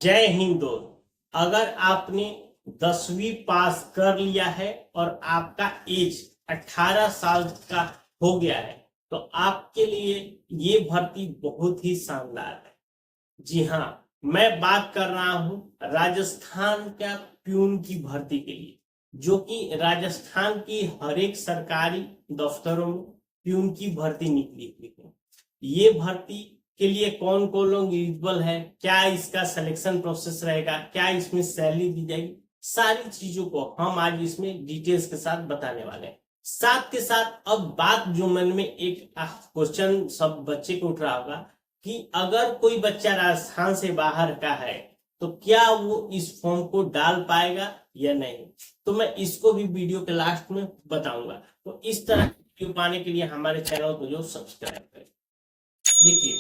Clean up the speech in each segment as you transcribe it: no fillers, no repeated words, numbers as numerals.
जय हिंद दोस्त। अगर आपने 10वीं पास कर लिया है और आपका एज 18 साल का हो गया है तो आपके लिए ये भर्ती बहुत ही शानदार है। जी हाँ, मैं बात कर रहा हूं राजस्थान का प्यून की भर्ती के लिए, जो कि राजस्थान की हर एक सरकारी दफ्तरों में प्यून की भर्ती निकली हुई है। ये भर्ती के लिए कौन कौन लोग एलिजिबल है, क्या इसका सिलेक्शन प्रोसेस रहेगा, क्या इसमें सैलरी दी जाएगी, सारी चीजों को हम आज इसमें डिटेल्स के साथ बताने वाले हैं। साथ के साथ अब बात जो मन में एक क्वेश्चन सब बच्चे को उठ रहा होगा कि अगर कोई बच्चा राजस्थान से बाहर का है तो क्या वो इस फॉर्म को डाल पाएगा या नहीं, तो मैं इसको भी वीडियो के लास्ट में बताऊंगा। तो इस तरह की वीडियो पाने के लिए हमारे चैनल को जो सब्सक्राइब करें। देखिए,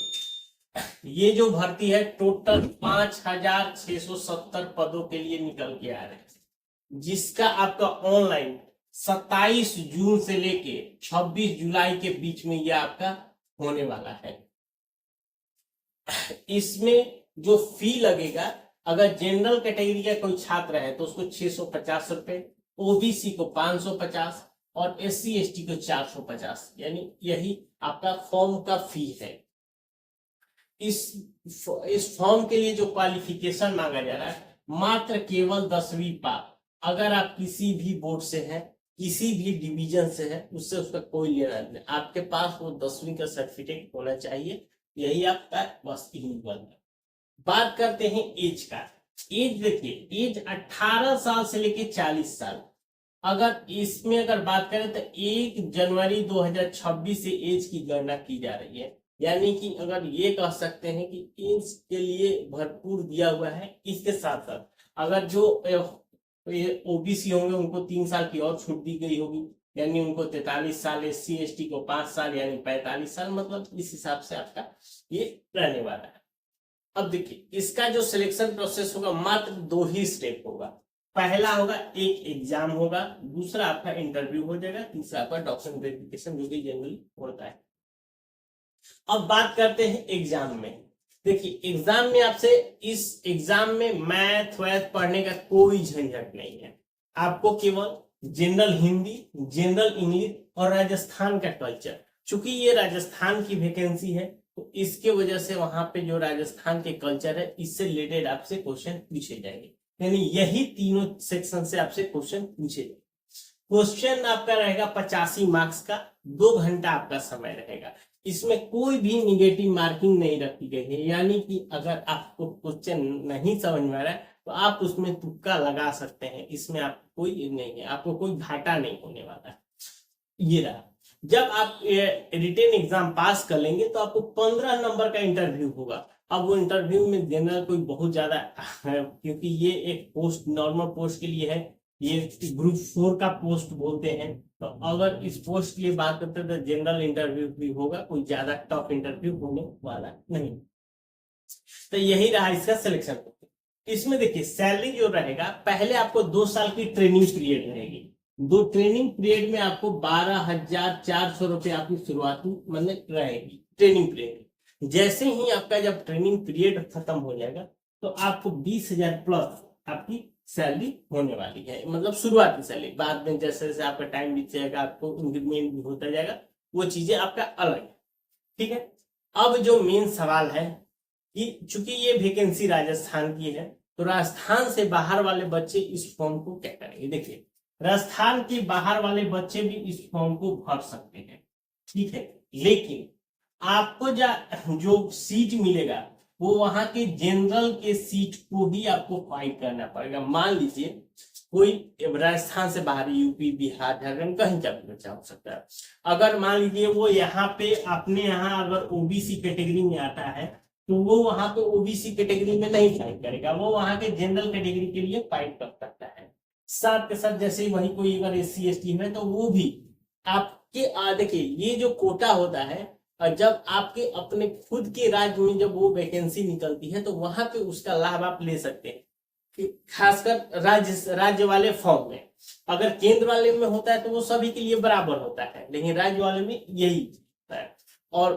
ये जो भर्ती है टोटल 5,670 पदों के लिए निकल के आ रहे हैं, जिसका आपका ऑनलाइन 27 जून से लेके 26 जुलाई के बीच में यह आपका होने वाला है। इसमें जो फी लगेगा, अगर जनरल कैटेगरी का कोई छात्र है तो उसको 650 रुपए, ओबीसी को 550 और SC ST को 450, यानी यही आपका फॉर्म का फी है। इस फॉर्म के लिए जो क्वालिफिकेशन मांगा जा रहा है मात्र केवल 10वीं पास। अगर आप किसी भी बोर्ड से हैं, किसी भी डिवीजन से है, उससे उसका कोई लेना नहीं, आपके पास वो 10वीं का सर्टिफिकेट होना चाहिए, यही आपका बस एलिजिबल है। बात करते हैं एज का। एज देखिए, एज 18 साल से लेके 40 साल। अगर इसमें अगर बात करें तो 1 जनवरी 2026 से एज की गणना की जा रही है, यानी कि अगर ये कह सकते हैं कि एज के लिए भरपूर दिया हुआ है। इसके साथ साथ अगर जो ओबीसी होंगे उनको 3 साल की और छूट दी गई होगी, यानी उनको 43 साल, SC ST को 5 साल यानी 45 साल, मतलब इस हिसाब से आपका ये रहने वाला है। अब देखिए, इसका जो सिलेक्शन प्रोसेस होगा मात्र 2 ही स्टेप होगा। पहला होगा एक एग्जाम होगा, दूसरा आपका इंटरव्यू हो जाएगा, तीसरा आपका डॉक्यूमेंट वेरिफिकेशन जो कि जनरली होता है। अब बात करते हैं एग्जाम में। देखिए, एग्जाम में आपसे इस एग्जाम में मैथ वैथ पढ़ने का कोई झंझट नहीं है। आपको केवल जनरल हिंदी, जनरल इंग्लिश और राजस्थान का कल्चर, चूंकि ये राजस्थान की वैकेंसी है तो इसके वजह से वहां पे जो राजस्थान के कल्चर है इससे रिलेटेड आपसे क्वेश्चन पूछे जाएंगे, यानी यही तीनों सेक्शन से आपसे क्वेश्चन पूछे जाएंगे। क्वेश्चन आपका रहेगा 85 मार्क्स का, 2 घंटा आपका समय रहेगा। इसमें कोई भी निगेटिव मार्किंग नहीं रखी गई है, यानी कि अगर आपको क्वेश्चन नहीं समझ में आ रहा है तो आप उसमें तुक्का लगा सकते हैं, इसमें आप कोई नहीं है, आपको कोई घाटा नहीं होने वाला है। ये रहा, जब आप रिटेन एग्जाम पास कर लेंगे तो आपको 15 नंबर का इंटरव्यू होगा। अब वो इंटरव्यू में देना कोई बहुत ज्यादा क्योंकि ये एक पोस्ट नॉर्मल पोस्ट के लिए है, ये ग्रुप 4 का पोस्ट बोलते हैं। तो अगर इस पोस्ट के लिए बात करते हैं तो जनरल इंटरव्यू भी होगा, कोई ज्यादा टफ इंटरव्यू होने वाला नहीं। तो यही रहा इसका सिलेक्शन। इसमें देखिए, सैलरी जो रहेगा, पहले आपको 2 साल की ट्रेनिंग पीरियड रहेगी। 2 ट्रेनिंग पीरियड में आपको 12,400 रुपए आपकी शुरुआती मतलब रहेगी ट्रेनिंग पीरियड। जैसे ही आपका जब ट्रेनिंग पीरियड खत्म हो जाएगा तो आपको 20,000 प्लस आपकी सैलरी होने वाली है, मतलब शुरुआती सैलरी। बाद में जैसे जैसे आपका टाइम बीत जाएगा आपको इंक्रीमेंट भी होता जाएगा, वो चीजें आपका अलग है। ठीक है, अब जो मेन सवाल है कि चूंकि ये वैकेंसी राजस्थान की है तो राजस्थान से बाहर वाले बच्चे इस फॉर्म को क्या करेंगे। देखिए, राजस्थान के बाहर वाले बच्चे भी इस फॉर्म को भर सकते हैं, ठीक है, लेकिन आपको जो सीट मिलेगा वो वहां के जनरल के सीट को भी आपको फाइट करना पड़ेगा। मान लीजिए कोई राजस्थान से बाहर, यूपी, बिहार, झारखंड, कहीं का भी बच्चा हो सकता है, अगर मान लीजिए वो यहाँ पे अपने यहाँ अगर ओबीसी कैटेगरी में आता है तो वो वहां पे ओबीसी कैटेगरी में नहीं फाइट करेगा, वो वहां के जनरल कैटेगरी के लिए फाइट कर सकता है। साथ के साथ जैसे वही कोई अगर SC ST है तो वो भी आपके देखिए, ये जो कोटा होता है, जब आपके अपने खुद के राज्य में जब वो वैकेंसी निकलती है तो वहां पे उसका लाभ आप ले सकते हैं, खासकर राज्य वाले फॉर्म में। अगर केंद्र वाले में होता है तो वो सभी के लिए बराबर होता है, लेकिन राज्य वाले में यही होता है। और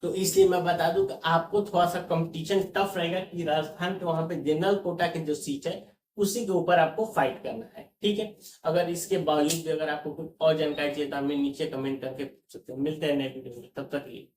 तो इसलिए मैं बता दूं कि आपको थोड़ा सा कंपटीशन टफ रहेगा कि राजस्थान के वहां पे जनरल कोटा के जो सीट है उसी के ऊपर आपको फाइट करना है, ठीक है। अगर इसके बावजूद भी अगर आपको कुछ और जानकारी चाहिए तो हमें नीचे कमेंट करके पूछ सकते हैं। मिलते हैं नए वीडियो में, तब तक के लिए।